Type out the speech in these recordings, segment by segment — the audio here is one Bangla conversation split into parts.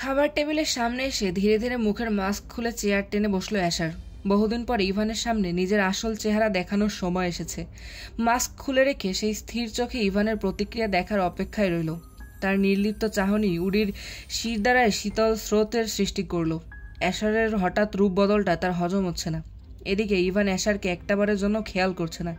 খাবার টেবিলের সামনে এসে ধীরে ধীরে মুখের মাস্ক খুলে চেয়ার টেনে বসলো অ্যাশার। বহুদিন পর ইভানের সামনে নিজের আসল চেহারা দেখানোর সময় এসেছে। মাস্ক খুলে রেখে সেই স্থির চোখে ইভানের প্রতিক্রিয়া দেখার অপেক্ষায় রইল। তার নির্লিপ্ত চাহনি উডির শিরদাঁড়ায় শীতল স্রোতের সৃষ্টি করল। অ্যাশারের হঠাৎ রূপ বদলটা তার হজম হচ্ছে না। এদিকে ইভান অ্যাশারকে একটাবারের জন্য খেয়াল করছে না।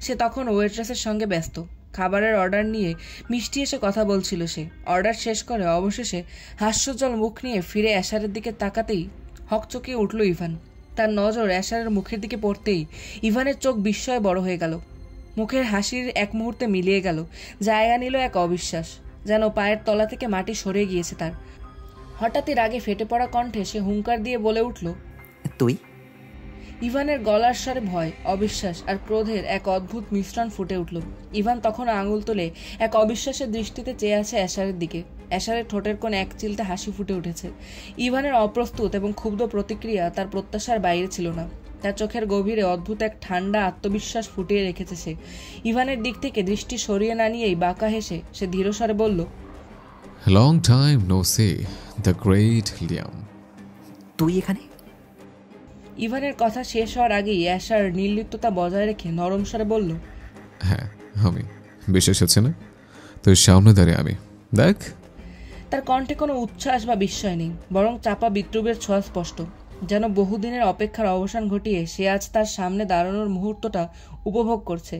সে তখন ওয়েট্রেসের সঙ্গে ব্যস্ত। খাবারের অর্ডার নিয়ে মিষ্টি এসে কথা বলছিল সে। অর্ডার শেষ করে অবশেষে হাস্যজ্জ্বল মুখ নিয়ে ফিরে অ্যাশারের দিকে তাকাতেই হকচকিয়ে উঠল ইভান। তার নজর অ্যাশারের মুখের দিকে পড়তেই ইভানের চোখ বিস্ময়ে বড় হয়ে গেল। মুখের হাসির এক মুহূর্তে মিলিয়ে গেল, জায়গা নিল এক অবিশ্বাস, যেন পায়ের তলা থেকে মাটি সরে গিয়েছে তার। হঠাৎই রাগে ফেটে পড়া কণ্ঠে সে হুঙ্কার দিয়ে বলে উঠল, তুই? ইভানের গলার স্বরে ভয়, অবিশ্বাস আর ক্রোধের এক অদ্ভুত মিশ্রণ ফুটে উঠল। ইভান তখন আঙুল তুলে এক অবিশ্বাসের দৃষ্টিতে চেয়ে আছে অ্যাশারের দিকে। অ্যাশারের ঠোঁটের কোণে এক চিলতে হাসি ফুটে উঠেছে। ইভানের অপ্রস্তুত এবং ক্ষুব্ধ প্রতিক্রিয়া তার প্রত্যাশার বাইরে ছিল না। তার চোখের গভীরে অদ্ভুত এক ঠান্ডা আত্মবিশ্বাস ফুটিয়ে রেখেছে সে। ইভানের দিক থেকে দৃষ্টি সরিয়ে না নিয়েই বাঁকা হেসে সে ধীরস্বরে বলল, long time no see, the great Liam. তুই এখানে? ইভানের কথা শেষ হওয়ার আগেই অ্যাশার নির্লিপ্ততা বজায় রেখে নরম স্বরে বলল, হ্যাঁ আমি। বিশ্বাস হচ্ছে না? তোর সামনে দাঁড়িয়ে আমি, দেখ। তার কণ্ঠে কোনো উচ্ছ্বাস বা বিস্ময় নেই, বরং চাপা বিদ্রুপের ছোঁয়া স্পষ্ট। যেন বহুদিনের অপেক্ষার অবসান ঘটিয়ে সে আজ তার সামনে দাঁড়ানোর মুহূর্তটা উপভোগ করছে।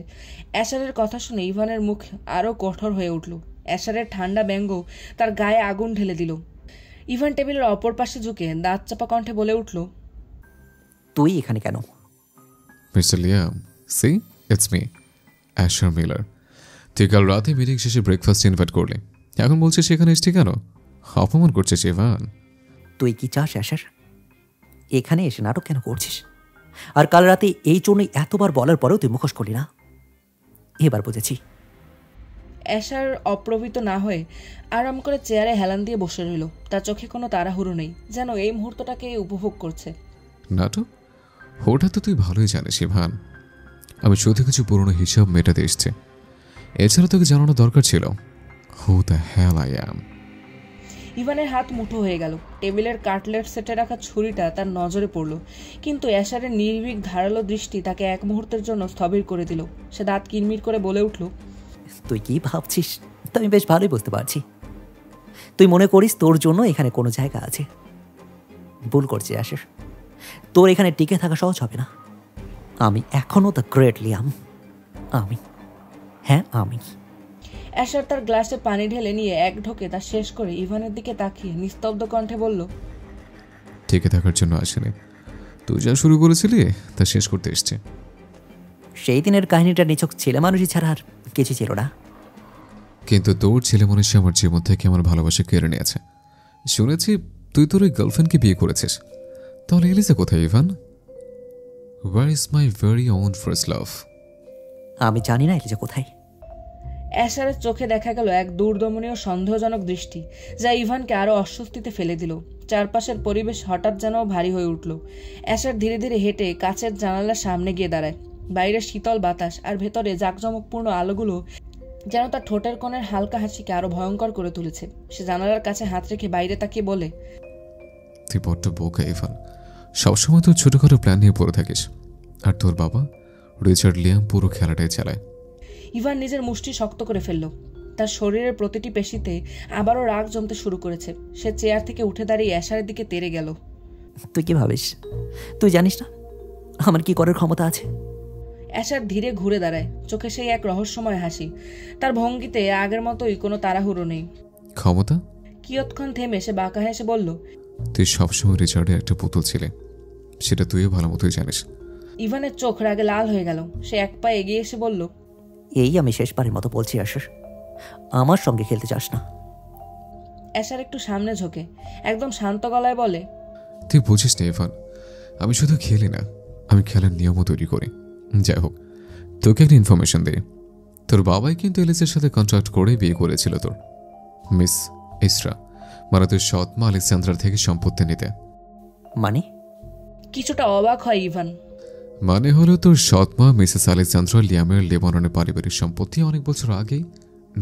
অ্যাশারের কথা শুনে ইভানের মুখ আরও কঠোর হয়ে উঠল। অ্যাশারের ঠান্ডা ব্যঙ্গ তার গায়ে আগুন ঢেলে দিল। ইভান টেবিলের অপর পাশে ঝুঁকে দাঁত চাপা কণ্ঠে বলে উঠল, তুই এখানে কেন? Mister Liam, see it's me, Asher Miller. তুই কাল রাতে মিটিং শেষে ব্রেকফাস্ট ইনভাইট করলি, এখন বলছিস সেখানে এসছি কেন? অপমান করছিস ইভান। তুই কি চাস অ্যাশার? এখানে এসে নাটক কেন করছিস? আর কাল রাতে এই জন্যই এতবার বলার পরেও তুই মুখোশ করলি না? এবার বুঝেছি। অ্যাশার অপ্রবিত না হয়ে আরাম করে চেয়ারে হেলান দিয়ে বসে রইল। তার চোখে কোনো তাড়াহুড়ো নেই, যেন এই মুহূর্তটাকে উপভোগ করছে। নাটক? ওটা তো তুই ভালোই জানিস ইভান। আমি শুধু কিছু পুরনো হিসাব মেটাতে এসছি। এছাড়া তোকে জানানো দরকার ছিল who the hell I am. ইভানের হাত মুঠো হয়ে গেল। টেবিলের কাটলেট সেটে রাখা ছুরিটা তার নজরে পড়ল, কিন্তু অ্যাশারের নির্ভীক ধারালো দৃষ্টি তাকে এক মুহূর্তের জন্য স্থবির করে দিল। সে দাঁত কিরমির করে বলে উঠল, তুই কি ভাবছিস তা আমি বেশ ভালোই বুঝতে পারছি। তুই মনে করিস তোর জন্য এখানে কোনো জায়গা আছে। ভুল করছিস অ্যাশার। তোর এখানে টিকে থাকা সহজ হবে না। আমি এখনও দ্য গ্রেট লিয়াম। আমি, হ্যাঁ আমি। অ্যাশার তার গ্লাসে পানি ঢেলে নিয়ে এক ঢোকে তা শেষ করে ইভানের দিকে তাকিয়ে নিস্তব্ধ কণ্ঠে বলল, টিকে থাকার জন্য আসেনি, তুই যা শুরু করেছিলি তা শেষ করতে এসছে। সেই দিনের কাহিনীটা নিছক ছেলে মানুষই ছাড়া আর কিছু ছিল না। কিন্তু তোর ছেলে মানুষ আমার জীবন থেকে আমার ভালোবাসা কেড়ে নিয়েছে। শুনেছি তুই তোর ওই গার্লফ্রেন্ডকে বিয়ে করেছিস। তাহলে এলিজা কোথায় Ivan? Where is my very own first love? আমি জানি না এলিজা কোথায়। অ্যাশারের চোখে দেখা গেল এক দূরদমনীয় সন্দেহজনক দৃষ্টি, যা ইভানকে আরো অস্বস্তিতে ফেলে দিল। চারপাশের পরিবেশ হঠাৎ যেন ভারী হয়ে উঠল। অ্যাশার ধীরে ধীরে হেঁটে কাচের জানালার সামনে গিয়ে দাঁড়ায়। বাইরে শীতল বাতাস আর ভেতরে জাঁকজমকপূর্ণ আলোগুলো যেন তার ঠোঁটের কোণের হালকা হাসিকে আরো ভয়ঙ্কর করে তুলেছে। সে জানালার কাছে হাত রেখে বাইরে তাকিয়ে বলে, তুই বড্ড বোকা ইভান। সবসময় তোর ছোটখাটো প্ল্যান নিয়ে পড়ে থাকিস, আর তোর বাবা রিচার্ড লিয়াম পুরো খেলাটাই চালায়। ইভান নিজের মুষ্টি শক্ত করে ফেলল। তার শরীরের প্রতিটি পেশিতে আবারও রাগ জমতে শুরু করেছে। সে চেয়ার থেকে উঠে দাঁড়িয়ে অ্যাশারের দিকে তেড়ে গেল। তুই কি ভাবিস? তুই জানিস না আমার কি করার ক্ষমতা আছে? অ্যাশার ধীরে ঘুরে দাঁড়ায়, চোখে সেই এক রহস্যময় হাসি। তার ভঙ্গিতে আগের মতোই কোনো তাড়াহুড়ো নেই। ক্ষমতা? কিয়ৎক্ষণ থেমে সে বাঁকা হেসে বলল, তুই সবসময় রিচার্ডের একটা পুতুল ছিলে, সেটা তুইও ভালো মতোই জানিস। ইভানের চোখ রাগে লাল হয়ে গেল। সে এক পা এগিয়ে এসে বলল, এই আমি শেষবারের মতো বলছি অ্যাশার, আমার সঙ্গে খেলতে চাস না। অ্যাশার একটু সামনে ঝোঁকে একদম শান্ত গলায় বলে, তুই বুঝিস না ইভান, আমি শুধু খেলি না, আমি খেলার নিয়মও তৈরি করি। যাই হোক, তোকে একটা ইনফরমেশন দিই। তোর বাবাই কিন্তু এলিসের সাথে কন্ট্রাক্ট করে বিয়ে করেছিল তোর মিস ইসরা, মানে তোর সৎ মা আলেকজান্দ্রার থেকে সম্পত্তি নিতে। মানে? কিছুটা অবাক হয় ইভান। মানে হলো তোর সৎ মা মিসেস আলেকজান্দ্রা লিয়ামের লেবাননের পারিবারিক সম্পত্তি অনেক বছর আগেই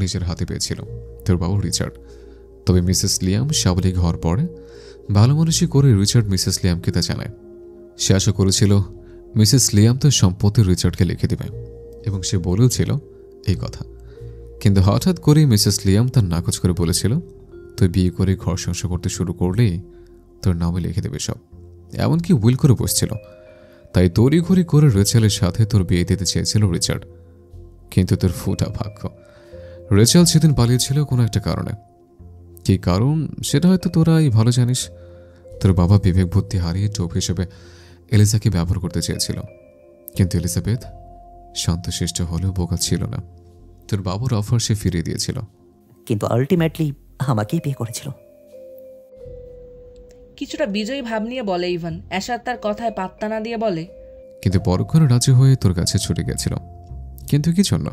নিজের হাতে পেয়েছিল তোর বাবু রিচার্ড। তবে মিসেস লিয়াম সাবলীক হওয়ার পরে ভালো মানুষই করে রিচার্ড মিসেস লিয়ামকে তা জানায়। সে আশা করেছিল মিসেস লিয়াম তার সম্পত্তি রিচার্ডকে লিখে দেবে এবং সে বলেছিল এই কথা। কিন্তু হঠাৎ করেই মিসেস লিয়াম তার নাকচ করে বলেছিল, তুই বিয়ে করে ঘর সংসার করতে শুরু করলেই তোর নামে লিখে দেবে সব, এমনকি উইল করে বসছিল। তাই তড়িঘড়ি করে রেচেলের সাথে তোর বিয়ে দিতে চেয়েছিল রিচার্ড। কিন্তু তোর ফুটা ভাগ্য, রেচেল সেদিন পালিয়েছিল কোনো একটা কারণে। কি কারণ সেটা হয়তো তোরাই ভালো জানিস। তোর বাবা বিবেক বুদ্ধি হারিয়ে টোপ হিসেবে এলিজাকে ব্যবহার করতে চেয়েছিল, কিন্তু এলিজাবেথ শান্তশিষ্ট হলেও বোকা ছিল না। তোর বাবার অফার সে ফিরিয়ে দিয়েছিল। কিন্তু আলটিমেটলি আমাকেই বিয়ে করেছিল। কিছুটা বিজয়ী ভাব নিয়ে বলে ইভান। অ্যাশার তার কথায় পাত্তা না দিয়ে বলে, কিন্তু পরক্ষণে রাজি হয়ে তোর কাছে ছুটে গেছিল। কিন্তু কি জন্য?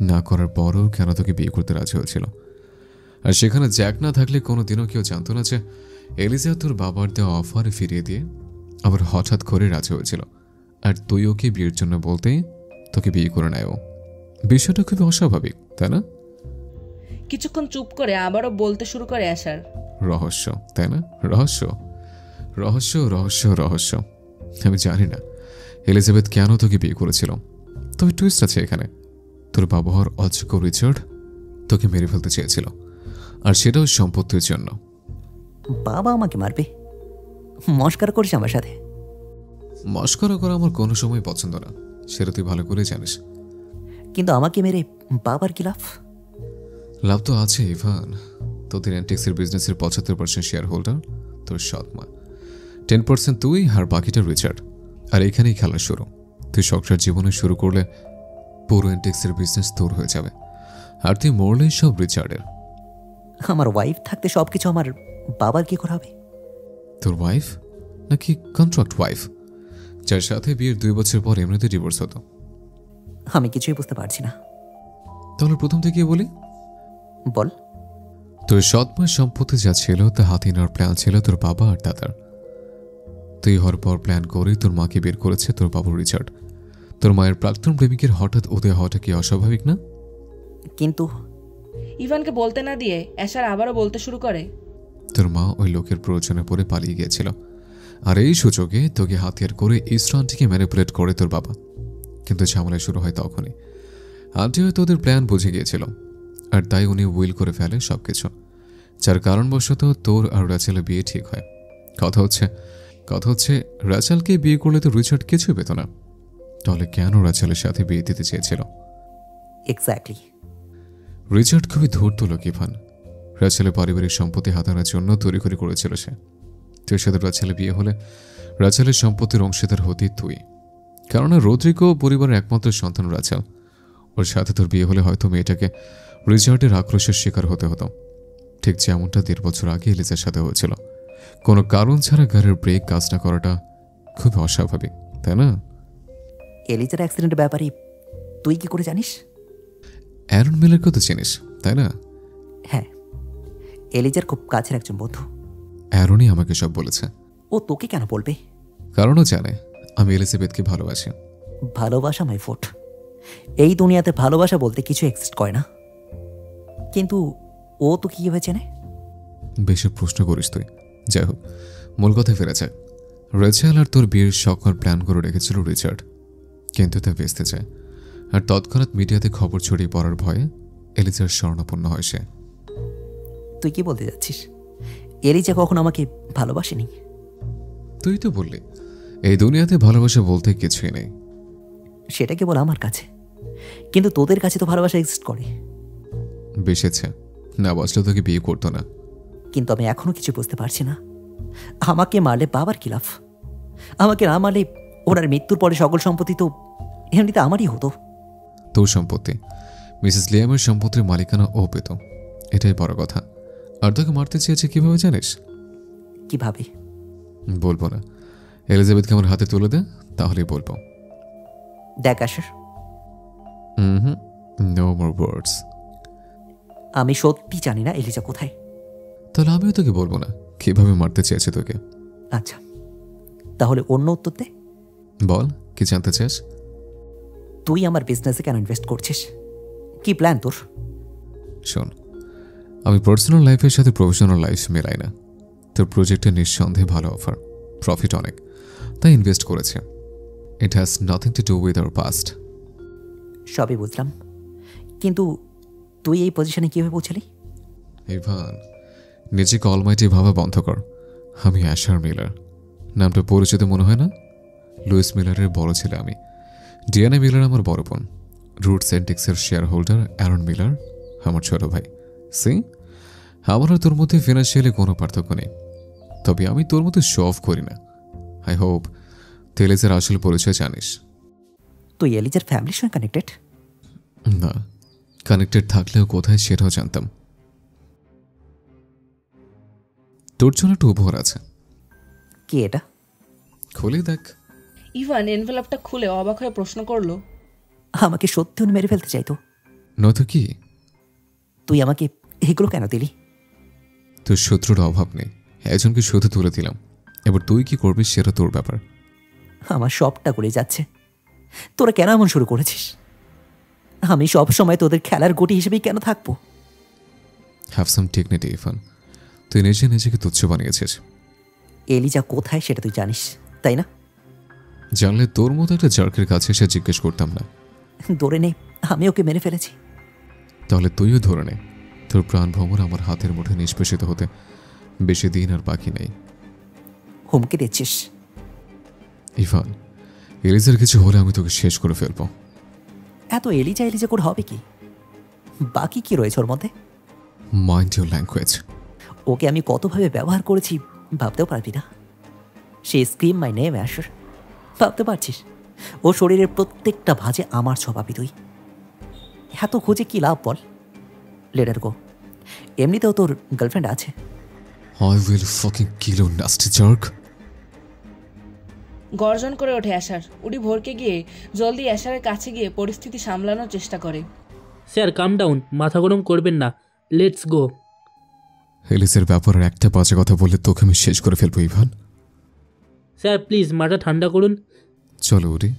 না করার পরও কেন তোকে বিয়ে করতে রাজি হয়েছিল? আর সেখানে জ্যাক না থাকলে কোনোদিনও কেউ জানতো না যে এলিজা তোর বাবার দেওয়া অফারে ফিরিয়ে দিয়ে আবার হঠাৎ করে রাজি হয়েছিল। আর তুই ওকে বিয়ের জন্য বলতেই তোকে বিয়ে করে নেয় ও। বিষয়টা খুবই অস্বাভাবিক, তাই না? কিছুক্ষণ চুপ করে আবারও বলতে শুরু করে অ্যাশার। রহস্য, তাই না? রহস্য, রহস্য, রহস্য, রহস্য। আমি জানি না এলিজাবেথ কেন তোকে বিয়ে করেছিল, তবে টুইস্ট আছে এখানে। তোর বাবা হওয়ার অযোগ্য রিচার্ড তোকে মেরে ফেলতে চেয়েছিল, আর সেটাও সম্পত্তির জন্য। বাবা আমাকে মারবে? মস্করা করিস আমার সাথে? মস্করা করা আমার কোনো সময় পছন্দ না, সেটা তুই ভালো করে জানিস। কিন্তু আমাকে মেরে বাবার কি লাভ? লাভ তো আছে ইভান। তোদের অ্যান্টিক্সের বিজনেসের 75% শেয়ার হোল্ডার তোর সৎ মা, 10% তুই, আর বাকিটা রিচার্ড। আর এখানেই খেলা শুরু। তুই সংসার জীবনে শুরু করলে পুরো অ্যান্টিক্সের বিজনেস তোর হয়ে যাবে, আর তুই মরলেই সব রিচার্ডের। আমার ওয়াইফ থাকতে সব কিছু আমার বাবার কি করা হবে? তোর ওয়াইফ নাকি কন্ট্রাক্ট ওয়াইফ, যার সাথে বিয়ের 2 বছর পর এমনিতে ডিভোর্স হতো? আমি কিছুই বুঝতে পারছি না। তাহলে প্রথম থেকে বলি, বল। তোর সৎ মায়ের সম্পত্তি যা ছিল তা হাতে নেওয়ার প্ল্যান ছিল তোর বাবা আর দাদার। তুই হওয়ার পর প্ল্যান করে তোর মাকে বের করেছে তোর বাবু রিচার্ড। তোর মায়ের প্রাক্তন প্রেমিকের হঠাৎ উদয় হওয়াটা কি অস্বাভাবিক না? কিন্তু ইভানকে বলতে না দিয়ে অ্যাশার আবারও বলতে শুরু করে, তোর মা ওই লোকের প্রয়োজনে পড়ে পালিয়ে গিয়েছিল, আর এই সুযোগে তোকে হাতিয়ার করে ইস্ট আন্টিকে ম্যানিপুলেট করে তোর বাবা। কিন্তু ঝামেলা শুরু হয় তখনই। আন্টি হয়তো ওদের প্ল্যান বুঝে গিয়েছিল, আর তাই উনি উইল করে ফেলে সবকিছু, যার কারণবশত তোর আর রেচেলের বিয়ে ঠিক হয়। কথা হচ্ছে রেচেলকে বিয়ে করলে তো রিচার্ড কিছুই পেত না। তাহলে কেন রেচেলের সাথে বিয়ে দিতে চেয়েছিল? এক্স্যাক্টলি। রিচার্ড খুবই ধূর্ত লোক ইভান। রেচেলের পারিবারিক সম্পত্তি হাতানোর জন্য তড়িঘড়ি করেছিল সে। তোর সাথে রেচেলের বিয়ে হলে রেচেলের সম্পত্তির অংশীদার হতি তুই, কেননা রদ্রিগো পরিবারের একমাত্র সন্তান রেচেল। ওর সাথে তোর বিয়ে হলে হয়তো মেয়েটাকে রিচার্ডের আক্রোশের শিকার হতে হতো, ঠিক যেমনটা 1.5 বছর আগে এলিজার সাথে হয়েছিল। কোনো কারণ ছাড়া গাড়ির ব্রেক কাজ না করাটা খুব অস্বাভাবিক, তাই না? এলিজার অ্যাক্সিডেন্টের ব্যাপারে তুই কি করে জানিস? অ্যারন মিলারকে তো চিনিস, তাই না? হ্যাঁ, এলিজার খুব কাছের একজন বন্ধু। অ্যারনই আমাকে সব বলেছে। ও তোকে কেন বলবে? কারণও জানে আমি এলিজাবেথকে ভালোবাসি। ভালোবাসা মাই ফোট। এই দুনিয়াতে ভালোবাসা বলতে কিছু এক্সিস্ট করে না। কিন্তু ও তো কীভাবে চেনে? বেশি প্রশ্ন করিস তুই। যাই হোক, মূল কথায় ফেরা যাক। রেচেল আর তোর বিয়ের সকল প্ল্যান করে রেখেছিল রিচার্ড, কিন্তু তা বেচতে চায়। আর তৎক্ষণাৎ মিডিয়াতে খবর ছড়িয়ে পড়ার ভয়ে এলিজার শরণাপন্ন হয় সে। তুই কি বলতে যাচ্ছিস? এলিজা কখন আমাকে ভালোবাসেনি? তুই তো বললি এই দুনিয়াতে ভালোবাসা বলতে কিছুই নেই। সেটা কেবল আমার কাছে, কিন্তু তোদের কাছে তো ভালোবাসা এক্সিস্ট করে। বেসেছে না, বাসলে তোকে বিয়ে করতো না। কিন্তু আমি এখনো কিছু বুঝতে পারছি না। আমাকে মারলে বাবার কি লাভ? আমাকে না মারলে ওনার মৃত্যুর পরে সকল সম্পত্তি তো এমনিতে আমারই হতো। তোর সম্পত্তি, মিসেস লিয়ামের সম্পত্তির মালিকানা ও পেত, এটাই বড় কথা। আর তোকে মারতে চেয়েছে কিভাবে জানিস? কিভাবে? বলবো না। এলিজাবেথকে আমার হাতে তুলে দে, তাহলেই বলবো। দেখ আশার, নো মোর ওয়ার্ডস। আমি সত্যি জানি না এলিজা কোথায়। তাহলে আমিও তোকে বলবো না কিভাবে মারতে চেয়েছে তোকে। আচ্ছা, তাহলে অন্য উত্তর দে। বল, কি জানতে চাস? তুই আমার বিজনেসে কেন ইনভেস্ট করছিস? কি প্ল্যান তোর? শোন, আমি পার্সোনাল লাইফের সাথে প্রফেশনাল লাইফ মেলাই না। তোর প্রজেক্টে নিঃসন্দেহে ভালো অফার, প্রফিট অনেক, তাই ইনভেস্ট করেছে। It has nothing to do with our past. সবই বুঝলাম, কিন্তু তুই এই পজিশনে কীভাবে পৌঁছালি? ইভান, নিজেকে অলমাইটি ভাবা বন্ধ কর। আমি অ্যাশার মিলার। নামটা পরিচিত মনে হয় না? লুইস মিলারের বড় ছেলে আমি। ডিয়ানা মিলার আমার বড় বোন। রুটস এন্টিক্সের শেয়ার হোল্ডার অ্যারন মিলার আমার ছোট ভাই। সি, আমার আর তোর মধ্যে ফিনান্সিয়ালি কোনো পার্থক্য নেই, তবে আমি তোর মধ্যে শো অফ করি না। আই হোপ তুই এলিজার আসল পরিচয় জানিস। তুই এলিজার ফ্যামিলির সঙ্গে কানেক্টেড? না, কানেক্টেড থাকলেও কোথায় সেটাও জানতাম। তোর জন্য একটা উপহার আছে। কি এটা? খুলে দেখ। ইভান এনভেলপটা খুলে অবাক হয়ে প্রশ্ন করলো, আমাকে সত্যি উনি মেরে ফেলতে চাইতো? নয়তো কি? তুই আমাকে এগুলো কেন দিলি? তোর শত্রুর অভাব নেই, একজনকে শুধু তুলে দিলাম। এবার তুই কি করবি সেটা তোর ব্যাপার। আমার সবটা করে যাচ্ছে। তোরা কেন এমন শুরু করেছিস? আমি সব সময় তোদের খেলার গোটি হিসেবেই কেন থাকবো? হ্যাভ সাম টেকনিটি ইরফান, তুই নিজে নিজেকে তুচ্ছ বানিয়েছিস। এলিজা কোথায় সেটা তুই জানিস, তাই না? জানলে তোর মতো একটা জার্কের কাছে এসে জিজ্ঞেস করতাম না। ধরে নে আমি ওকে মেরে ফেলেছি। তাহলে তুইও ধরে নে, তোর প্রাণ ভ্রমর আমার হাতের মুঠে নিষ্পেষিত হতে বেশি দিন আর বাকি নেই। হুমকি দিচ্ছিস? ইরফান, এলিজার কিছু হলে আমি তোকে শেষ করে ফেলবো। এত এলিজা এলিজা করে হবে কি? বাকি কি রয়েছে ওর মধ্যে? Mind your language. ওকে আমি কতভাবে ব্যবহার করেছি ভাবতেও পারবি না। সে স্ক্রিম মাই নেম অ্যাশার, ভাবতে পারছিস? ও শরীরের প্রত্যেকটা ভাঁজে আমার ছপাবি তুই। এত খুঁজে কি লাভ বল? লেটার গো। এমনিতেও তোর গার্লফ্রেন্ড আছে। I will fucking kill you, nasty jerk. গর্জন করে ওঠে অ্যাশার। উডি ভরকে গিয়ে জলদি অ্যাশারের কাছে গিয়ে পরিস্থিতি সামলানোর চেষ্টা করে। স্যার কাম ডাউন, মাথা গরম করবেন না, লেটস গো। এলিসের ব্যাপারে একটা বাজে কথা বললে তোকে আমি শেষ করে ফেলবো ইভান। স্যার প্লিজ মাথা ঠান্ডা করুন। চলো উডি।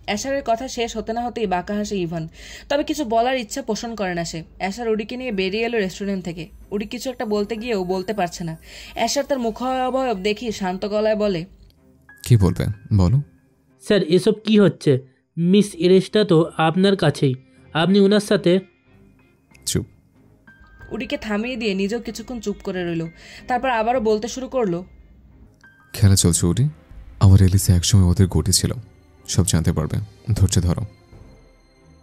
অ্যাশারের কথা শেষ হতে না হতেই বাঁকা হাসে ইভান, তবে কিছু বলার ইচ্ছা পোষণ করে না সে। অ্যাশার উডিকে নিয়ে বেরিয়ে এলো রেস্টুরেন্ট থেকে। উডি কিছু একটা বলতে গিয়েও বলতে পারছে না। অ্যাশার তার মুখাবয়ব দেখি শান্ত গলায় বলে, কি বলবে বলো। স্যার এসব কি হচ্ছে? মিস ইরেশটা তো আপনার কাছেই, আপনি ওনার সাথে। চুপ। উডিকে থামিয়ে দিয়ে নিজেও কিছুক্ষণ চুপ করে রইল। তারপর আবারও বলতে শুরু করলো, খেলা চলছে উডি। আমার এলিসে একসময় ওদের গটি ছিল, সব জানতে পারবে, ধৈর্য ধরো।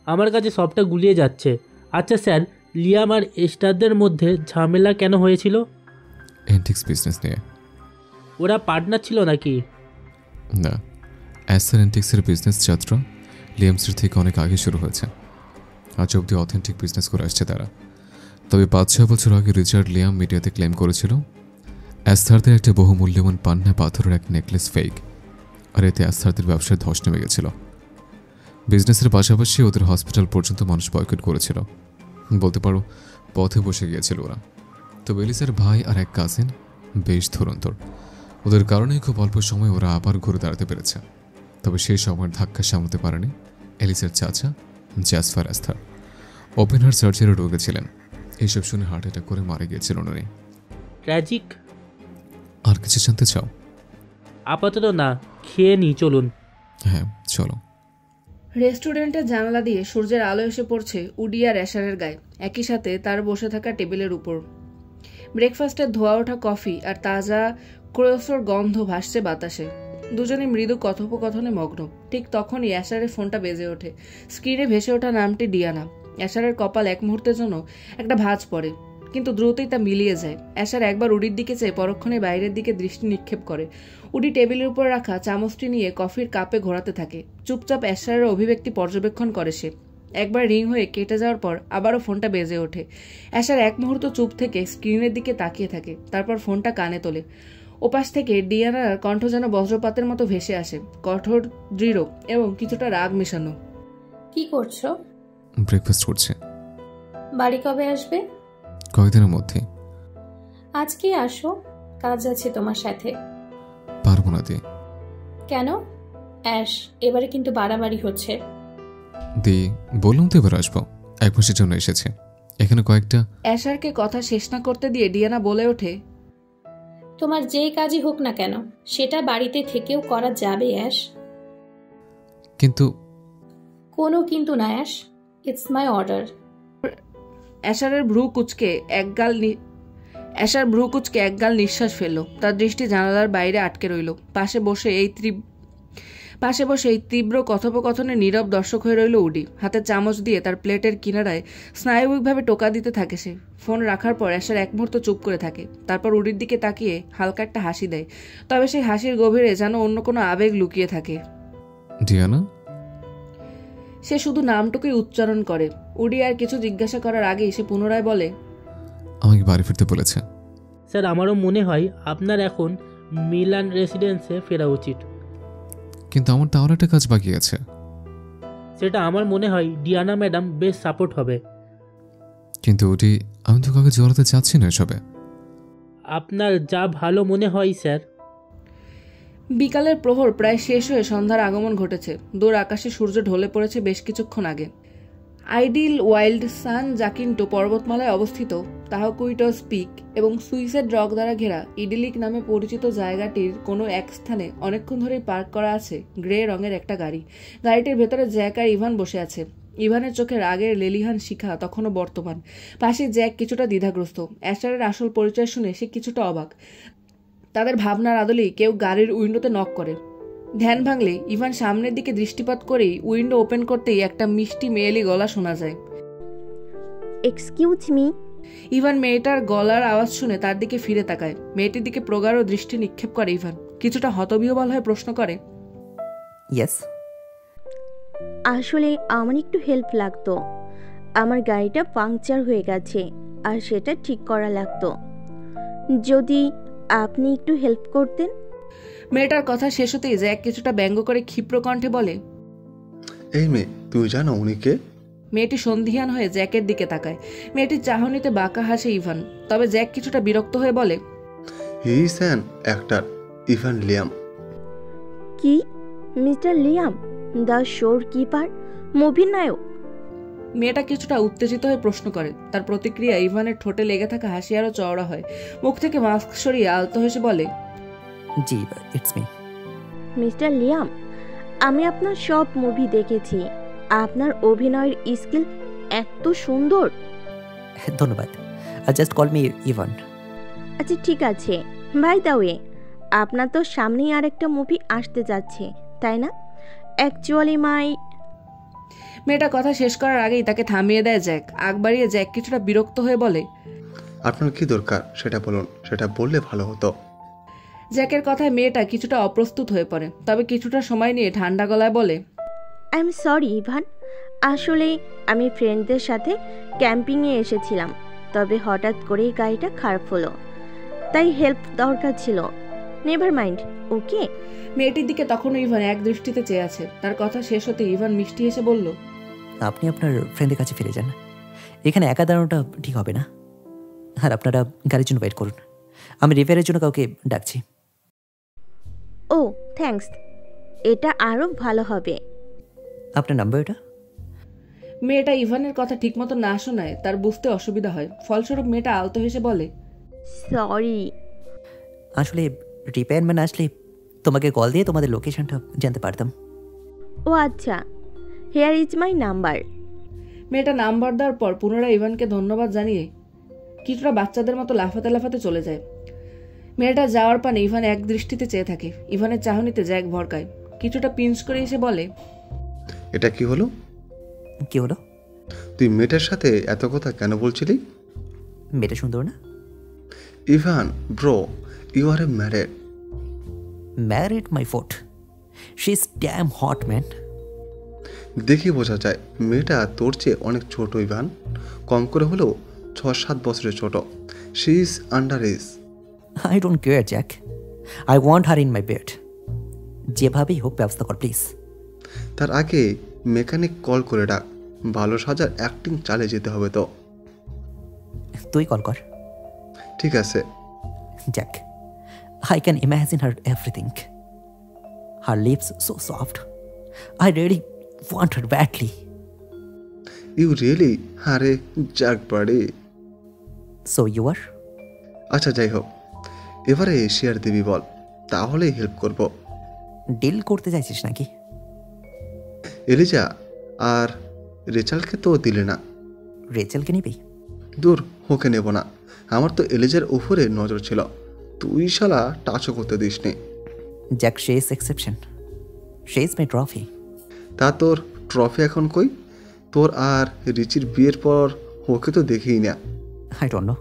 আমার কাছে সবটা গুলিয়ে যাচ্ছে। আচ্ছা স্যার, লিয়াম আর এস্টারদের মধ্যে ঝামেলা কেন হয়েছিল? এন্টিক্স বিজনেস নিয়ে। ওরা পার্টনার ছিল নাকি? না, অ্যাসার এন্টিক্সের বিজনেস যাত্রা লিয়ামসের থেকে অনেক আগে শুরু হয়েছে। আজ অব্দি অথেন্টিক বিজনেস করে আসছে তারা। তবে 5-6 বছর আগে রিচার্ড লিয়াম মিডিয়াতে ক্লেম করেছিল অ্যাস্থারদের একটা বহুমূল্যবান পান্না পাথরের এক নেকলেস ফেক, আর এতে অ্যাস্থারদের ব্যবসায় ধস নেমে গেছিল। বিজনেসের পাশাপাশি ওদের হসপিটাল পর্যন্ত মানুষ বয়কট করেছিল, বলতে পারো পথে বসে গিয়েছিল ওরা। তো এলিসের ভাই আর এক কাজিন বেশ ধুরন্তর, ওদের কারণেই খুব অল্প সময় ওরা আবার ঘুরে দাঁড়াতে পেরেছে। তবে সেই সময়ের ধাক্কা সামলাতে পারেনি এলিসের চাচা জ্যাসফার অ্যাস্থার। ওপেন হার্ট সার্জারি রোগে ছিলেন। এইসব শুনে হার্ট অ্যাটাক করে মারা গিয়েছিলেন উনি। ট্র্যাজিক। আর কিছু জানতে চাও? আপাতত না, খেয়ে নিই, চলুন। হ্যাঁ চলো। রেস্টুরেন্টের জানালা দিয়ে সূর্যের আলো এসে পড়ছে উডি আর অ্যাশারের গায়ে, একই সাথে তার বসে থাকা টেবিলের উপর। ব্রেকফাস্টের ধোয়া ওঠা কফি আর তাজা ক্রোসোর গন্ধ ভাসছে বাতাসে। দুজনে মৃদু কথোপকথনে মগ্ন। ঠিক তখনই অ্যাশারের ফোনটা বেজে ওঠে। স্ক্রিনে ভেসে ওঠা নামটি ডিয়ানা। অ্যাশারের কপাল এক মুহূর্তের জন্য একটা ভাঁজ পড়ে, কিন্তু দ্রুতই তা মিলিয়ে যায়। অ্যাশার একবার উডির দিকে চেয়ে পরক্ষণে বাইরের দিকে দৃষ্টি নিক্ষেপ করে। উডি টেবিলের উপর রাখা চামচটি নিয়ে কফির কাপে ঘোরাতে থাকে। চুপচাপ অ্যাশারের অভিব্যক্তি পর্যবেক্ষণ করে সে। একবার রিং হয়ে কেটে যাওয়ার পর আবারও ফোনটা বেজে ওঠে। অ্যাশার এক মুহূর্ত চুপ থেকে স্ক্রিনের দিকে তাকিয়ে থাকে, তারপর ফোনটা কানে তোলে। ওপাশ থেকে ডিয়ানার কণ্ঠ যেন বজ্রপাতের মতো ভেসে আসে, কঠোর, দৃঢ় এবং কিছুটা রাগ মেশানো। কি করছো? ব্রেকফাস্ট করছে। বাড়ি কবে আসবে? কয়েকদিনের মধ্যে। আজকে আসো, কাজ আছে তোমার সাথে। পারবো না দি। কেন? অ্যাশ, এবারে কিন্তু বাড়াবাড়ি হচ্ছে। দি, বললাম তো এবার আসবো। 1 মাসের জন্য এসেছে, এখানে কয়েকটা। অ্যাশারকে কথা শেষ না করতে দিয়ে ডিয়ানা বলে ওঠে, তোমার যেই কাজই হোক না কেন সেটা বাড়িতে থেকেও করা যাবে অ্যাশ। কিন্তু কোনো কিন্তু না অ্যাশ, ইটস মাই অর্ডার। অ্যাশার ভ্রু কুচকে একগাল নিঃশ্বাস ফেলল। তার দৃষ্টি জানালার বাইরে আটকে রইল। পাশে বসে এই তীব্র কথোপকথনে নীরব দর্শক হয়ে রইল উডি। হাতে চামচ দিয়ে তার প্লেটের কিনারায় স্নায়বিকভাবে টোকা দিতে থাকে সে। ফোন রাখার পর অ্যাশার এক মুহূর্ত চুপ করে থাকে। তারপর উডির দিকে তাকিয়ে হালকা একটা হাসি দেয়। তবে সেই হাসির গভীরে যেন অন্য কোনো আবেগ লুকিয়ে থাকে। ডিয়ানা? সে শুধু নামটুকুই উচ্চারণ করে। উডি আর কিছু জিজ্ঞাসা করার আগেই সে পুনরায় বলে, আমাকে বাড়ি ফিরতে বলেছে। স্যার, আমারও মনে হয় আপনার এখন মিলান রেসিডেন্সে ফেরা উচিত। কিন্তু আমার তো আরও একটা কাজ বাকি আছে। সেটা আমার মনে হয় ডিয়ানা ম্যাডাম বেশ সাপোর্ট হবে। কিন্তু ওটি আমি তো কাউকে জড়াতে চাচ্ছি না এসবে। আপনার যা ভালো মনে হয় স্যার। বিকালের প্রহর প্রায় শেষ হয়ে সন্ধ্যার আগমন ঘটেছে। দূর আকাশে সূর্য ঢলে পড়েছে বেশ কিছুক্ষণ আগে। আইডিল ওয়াইল্ড সান জাকিন্টো পর্বতমালায় অবস্থিত তাহকুইটস পিক এবং সুইসেড রক দ্বারা ঘেরা ইডিলিক নামে পরিচিত জায়গাটির কোনো এক স্থানে অনেকক্ষণ ধরেই পার্ক করা আছে গ্রে রঙের একটা গাড়ি। গাড়িটির ভেতরে জ্যাক আর ইভান বসে আছে। ইভানের চোখের আগের লেলিহান শিখা তখনও বর্তমান। পাশে জ্যাক কিছুটা দ্বিধাগ্রস্ত। অ্যাশারের আসল পরিচয় শুনে সে কিছুটা অবাক। তাদের ভাবনার আদলেই কেউ গাড়ির উইন্ডোতে নক করে। ধ্যান ভাঙলে ইভান সামনের দিকে দৃষ্টিপাত করেই উইন্ডো ওপেন করতেই একটা মিষ্টি মেয়েলি গলা শোনা যায়। Excuse me. ইভান মেয়েটার গলার আওয়াজ শুনে তার দিকে ফিরে তাকায়। মেয়েটির দিকে প্রগাঢ় দৃষ্টি নিক্ষেপ করে ইভান। কিছুটা হতবিহ্বল হয়ে প্রশ্ন করে, ইয়েস? আসলে আমার একটু হেল্প লাগতো। আমার গাড়িটা পাংচার হয়ে গেছে আর সেটা ঠিক করা লাগতো। যদি আপনি একটু হেল্প করতেন। মেয়েটার কথা শেষ হতেই জ্যাক কিছুটা ব্যঙ্গ করে ক্ষিপ্র কণ্ঠে বলে, এই মেয়ে, তুই জানো উনি কে? মেয়েটি সন্ধিহান হয়ে জ্যাকের দিকে তাকায়। মেয়েটির চাহনিতে বাঁকা হাসে ইভান। তবে জ্যাক কিছুটা বিরক্ত হয়ে বলে, he is an actor, Ivan Liam. কি? Mister Liam, the shore keeper, মুভির নায়ক? মেয়েটা কিছুটা উত্তেজিত হয়ে প্রশ্ন করে। তার প্রতিক্রিয়া ইভানের ঠোঁটে লেগে থাকা হাসি আরো চওড়া হয়। মুখ থেকে মাস্ক সরিয়ে আলতো হেসে বলে, জি, ইটস মি। মিস্টার লিয়াম, আমি আপনার সব মুভি দেখেছি। আপনার অভিনয়ের স্কিল এত সুন্দর। ধন্যবাদ। Just call me Ivan. আচ্ছা ঠিক আছে। বাই দ্য ওয়ে, আপনার তো সামনেই আরেকটা মুভি আসতে যাচ্ছে, তাই না? অ্যাকচুয়ালি মেয়েটা কথা শেষ করার আগেই তাকে থামিয়ে দেয় জ্যাক। আগ বাড়িয়ে জ্যাক কিছুটা বিরক্ত হয়ে বলে, আপনার কি দরকার সেটা বলুন, সেটা বললে ভালো হতো। জ্যাকের কথায় মেয়েটা কিছুটা অপ্রস্তুত হয়ে পড়ে। তবে কিছুটা সময় নিয়ে ঠান্ডা গলায় বলে, আই এম সরি ইভান। আসলে আমি ফ্রেন্ডদের সাথে ক্যাম্পিংয়ে এসেছিলাম, তবে হঠাৎ করেই গাড়িটা খারাপ হলো, তাই হেল্প দরকার ছিল। নেভার মাইন্ড, ওকে? মেয়েটির দিকে তখনও ইভান এক দৃষ্টিতে চেয়ে আছে। তার কথা শেষ হতে ইভান মিষ্টি হেসে বলল, আপনি আপনার ফ্রেন্ডের কাছে ফিরে যান। এখানে একা দাঁড়ানোটা ঠিক হবে না। আর আপনারা গাড়ির জন্য ওয়েট করুন। আমি রিপেয়ারের জন্য কাউকে ডাকছি। ও থ্যাঙ্কস, এটা আরও ভালো হবে। আপনার নাম্বার এটা? মেয়েটা ইভানের কথা ঠিকমতো না শোনায় তার বুঝতে অসুবিধা হয়। ফলস্বরূপ মেয়েটা আলতো হেসে বলে, সরি। আসলে রিপেয়ারম্যান আসলে তোমাকে কল দিয়ে তোমাদের লোকেশনটা জানতে পারতাম। ও আচ্ছা, হেয়ার ইজ মাই নাম্বার। মেয়েটা নাম্বার দেওয়ার পর পুনরায় ইভানকে ধন্যবাদ জানিয়ে কিছুটা বাচ্চাদের মতো লাফাতে লাফাতে চলে যায়। মেয়েটা যাওয়ার পানে ইভান এক দৃষ্টিতে চেয়ে থাকে। ইভানের চাহনিতে জ্যাক ভরকায়। কিছুটা পিঞ্চ করে এসে বলে, এটা কি হলো? কি হলো? তুই মেয়েটার সাথে এত কথা কেন বলছিলি? মেয়েটা সুন্দর না? Ivan bro, you are a married. Married my foot. She is damn hot man. দেখি বোঝা যায় মেয়েটা তোর চেয়ে অনেক ছোট ইভান, কম করে হলেও 6-7 বছরের ছোট। She is under age. I don't care Jack, I want her in my bed. যেভাবেই হোক ব্যবস্থা কর প্লিজ। তার আগে মেকানিক কল করে ডাক। ভালো সাজার অ্যাক্টিং চালিয়ে যেতে হবে তো। তুই কল কর। ঠিক আছে। Jack, I can imagine her everything. Her lips so soft. I really want her badly. You really? আরে যাক বাড়ি। So you are? আচ্ছা যাই হোক, এবারে শেয়ার দিবি বল, তাহলেই হেল্প করব। ডিল করতে চাইছিস নাকি? এলিজা আর রেচালকে তো দিলে না। রেচেলকে নিবি? দূর, ওকে নেব না। আমার তো এলিজার উপরে নজর ছিল, তুই শালা টাচও করতে দিসনি। Jack, she is exception, she is my trophy. তা তোর ট্রফি এখন কই? তোর আর রিচির বিয়ের পর ওকে তো দেখেই না। আই ডোন্ট নো,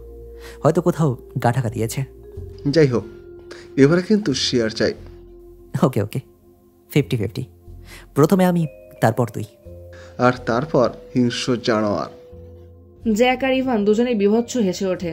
হয়তো কোথাও গা ঢাকা দিয়েছে। যাই হোক, এবারে কিন্তু শেয়ার চাই। ওকে ওকে, 50-50, প্রথমে আমি, তারপর তুই। আর তারপর হিংস্র জানোয়ার। জ্যাক আর ইভান দুজনেই বিভৎস হেসে ওঠে।